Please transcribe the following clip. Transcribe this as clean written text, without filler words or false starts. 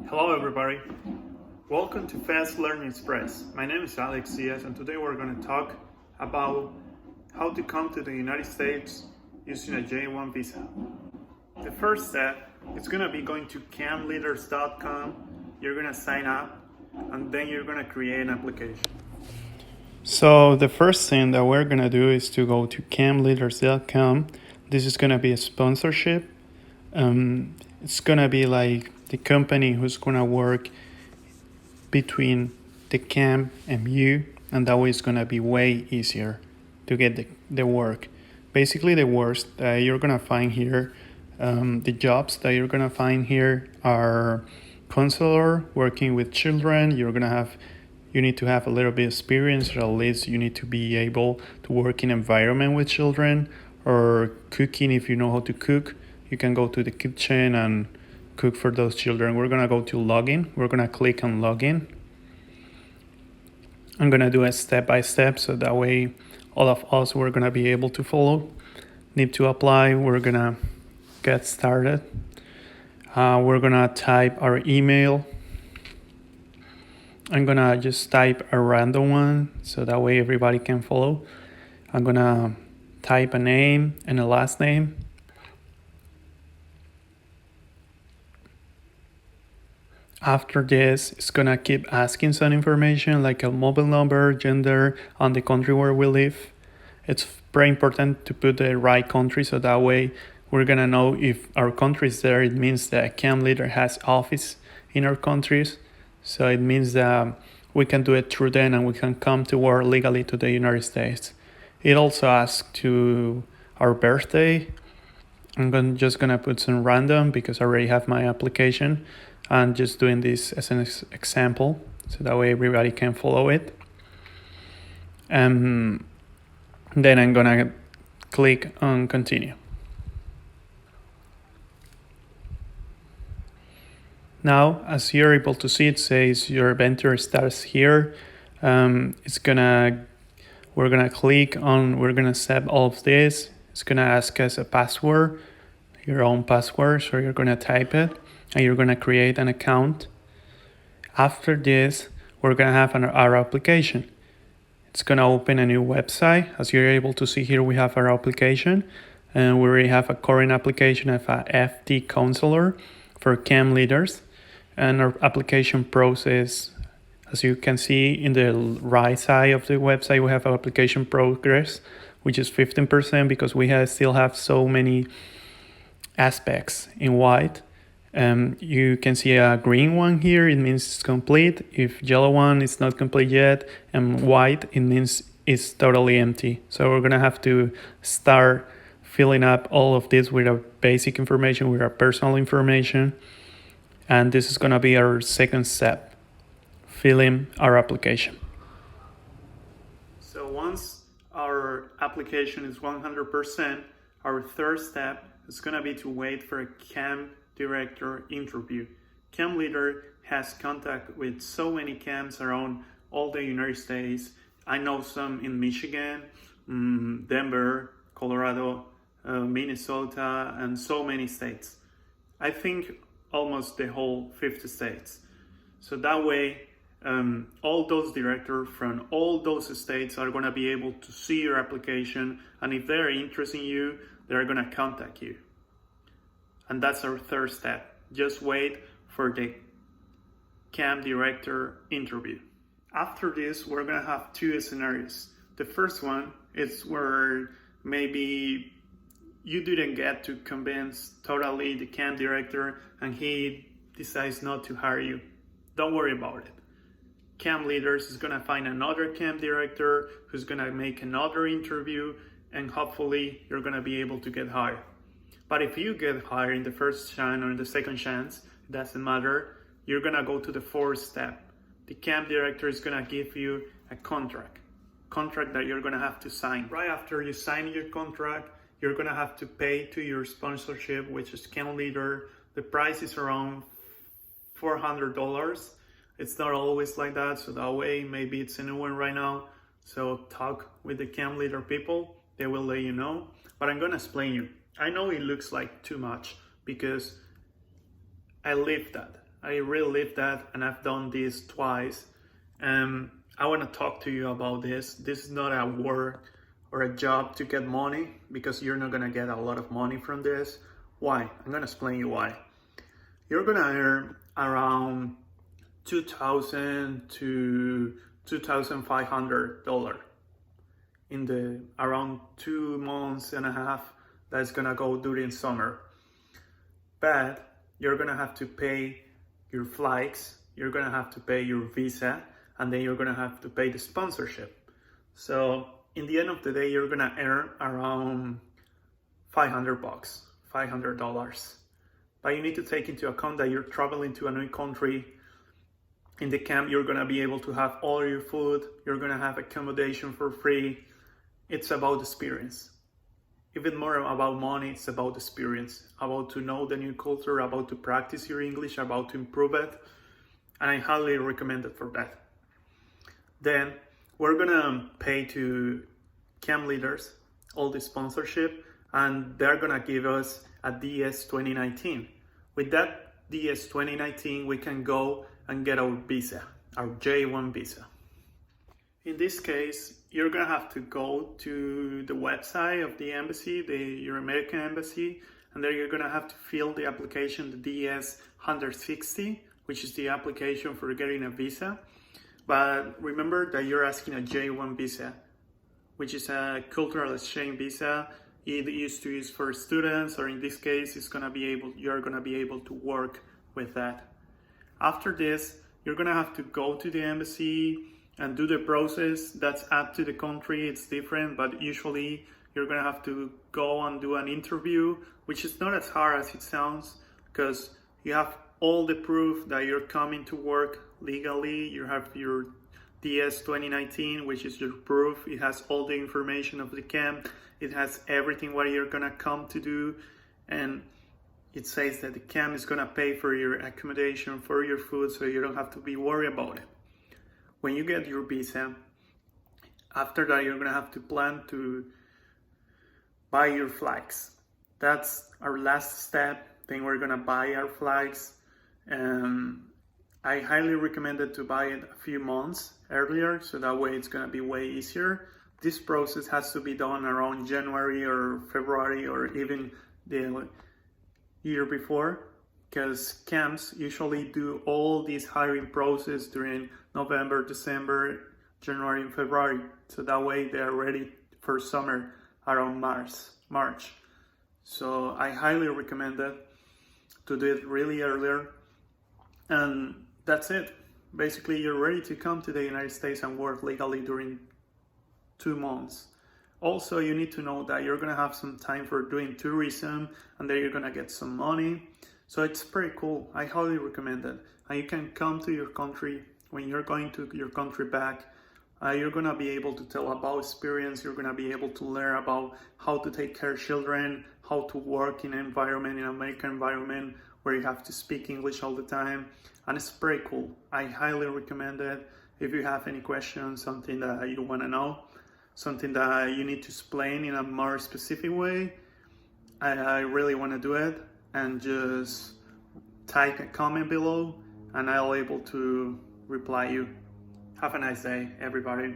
Hello everybody, welcome to Fast Learning Express. My name is Alex Diaz and today we're going to talk about how to come to the United States using a J1 visa. The first step is going to be going to camleaders.com, you're going to sign up and then you're going to create an application. So the first thing that we're going to do is to go to camleaders.com. This is going to be a sponsorship. It's going to be like the company who's going to work between the camp and you, and that way it's going to be way easier to get the work. Basically, the worst that you're going to find here, the jobs that you're going to find here are counselor, working with children. You need to have a little bit of experience, or at least you need to be able to work in environment with children, or cooking if you know how to cook. You can go to the kitchen and cook for those children. We're gonna go to login. We're gonna click on login. I'm gonna do it step by step so that way all of us we're gonna be able to follow. Need to apply. We're gonna get started. We're gonna type our email. I'm gonna just type a random one so that way everybody can follow. I'm gonna type a name and a last name. After this, it's gonna keep asking some information like a mobile number, gender, and the country where we live. It's very important to put the right country so that way we're gonna know if our country is there. It means that camp leader has office in our countries. So it means that we can do it through them and we can come to work legally to the United States. It also asks to our birthday. I'm just gonna put some random because I already have my application. And just doing this as an example so that way everybody can follow it. And then I'm gonna click on continue. Now, as you're able to see, it says your adventure starts here. We're gonna set all of this. It's gonna ask us a password, your own password, so you're gonna type it. And you're going to create an account. After this, we're going to have our application. It's going to open a new website. As you're able to see here, we have our application. And we already have a current application of a FT counselor for camp leaders. And our application process, as you can see in the right side of the website, we have our application progress, which is 15% because we still have so many aspects in white. You can see a green one here, it means it's complete. If yellow one is not complete yet, and white, it means it's totally empty. So we're gonna have to start filling up all of this with our basic information, with our personal information. And this is gonna be our second step, filling our application. So once our application is 100%, our third step is gonna be to wait for a camp director interview. Camp leader has contact with so many camps around all the United States. I know some in Michigan, Denver, Colorado, Minnesota, and so many states. I think almost the whole 50 states. So that way, all those directors from all those states are gonna be able to see your application, and if they're interested in you, they're gonna contact you. And that's our third step. Just wait for the camp director interview. After this, we're gonna have two scenarios. The first one is where maybe you didn't get to convince totally the camp director and he decides not to hire you. Don't worry about it. Camp leaders is gonna find another camp director who's gonna make another interview, and hopefully you're gonna be able to get hired. But if you get hired in the first chance or in the second chance, it doesn't matter, you're gonna go to the fourth step. The camp director is gonna give you a contract that you're gonna have to sign. Right after you sign your contract, you're gonna have to pay to your sponsorship, which is camp leader. The price is around $400. It's not always like that, so that way maybe it's a new one right now. So talk with the camp leader people, they will let you know. But I'm gonna explain you. I know it looks like too much because I lived that. I really live that, and I've done this twice. I want to talk to you about this. This is not a work or a job to get money, because you're not gonna get a lot of money from this. Why? I'm gonna explain you why. You're gonna earn around $2,000 to $2,500 in the around 2 months and a half that's gonna go during summer. But you're gonna have to pay your flights, you're gonna have to pay your visa, and then you're gonna have to pay the sponsorship. So in the end of the day, you're gonna earn around $500, $500. But you need to take into account that you're traveling to a new country. In the camp, you're gonna be able to have all your food, you're gonna have accommodation for free. It's about experience. Even more about money, it's about experience, about to know the new culture, about to practice your English, about to improve it. And I highly recommend it for that. Then we're gonna pay to camp leaders all the sponsorship, and they're gonna give us a DS 2019. With that DS 2019, we can go and get our visa, our J1 visa. In this case, you're gonna have to go to the website of the embassy, your American embassy, and there you're gonna have to fill the application, the DS 160, which is the application for getting a visa. But remember that you're asking a J1 visa, which is a cultural exchange visa. It used to use for students, or in this case, you're gonna be able to work with that. After this, you're gonna have to go to the embassy and do the process. That's up to the country, it's different, but usually you're gonna have to go and do an interview, which is not as hard as it sounds, because you have all the proof that you're coming to work legally. You have your DS 2019, which is your proof. It has all the information of the camp. It has everything what you're gonna come to do, and it says that the camp is gonna pay for your accommodation, for your food, so you don't have to be worried about it. When you get your visa, after that you're gonna have to plan to buy your flights. That's our last step. Then we're gonna buy our flights. I highly recommend it to buy it a few months earlier, so that way it's gonna be way easier. This process has to be done around January or February, or even the year before, because camps usually do all these hiring process during November, December, January, and February. So that way they're ready for summer around March. So I highly recommend it to do it really earlier. And that's it. Basically, you're ready to come to the United States and work legally during 2 months. Also, you need to know that you're gonna have some time for doing tourism, and then you're gonna get some money. So it's pretty cool. I highly recommend it. And you can come to your country. When you're going to your country back, you're gonna be able to tell about experience. You're gonna be able to learn about how to take care of children, how to work in an American environment where you have to speak English all the time. And it's pretty cool. I highly recommend it. If you have any questions, something that you wanna know, something that you need to explain in a more specific way, I really wanna do it. And just type a comment below, and I'll be able to reply you. Have a nice day, everybody.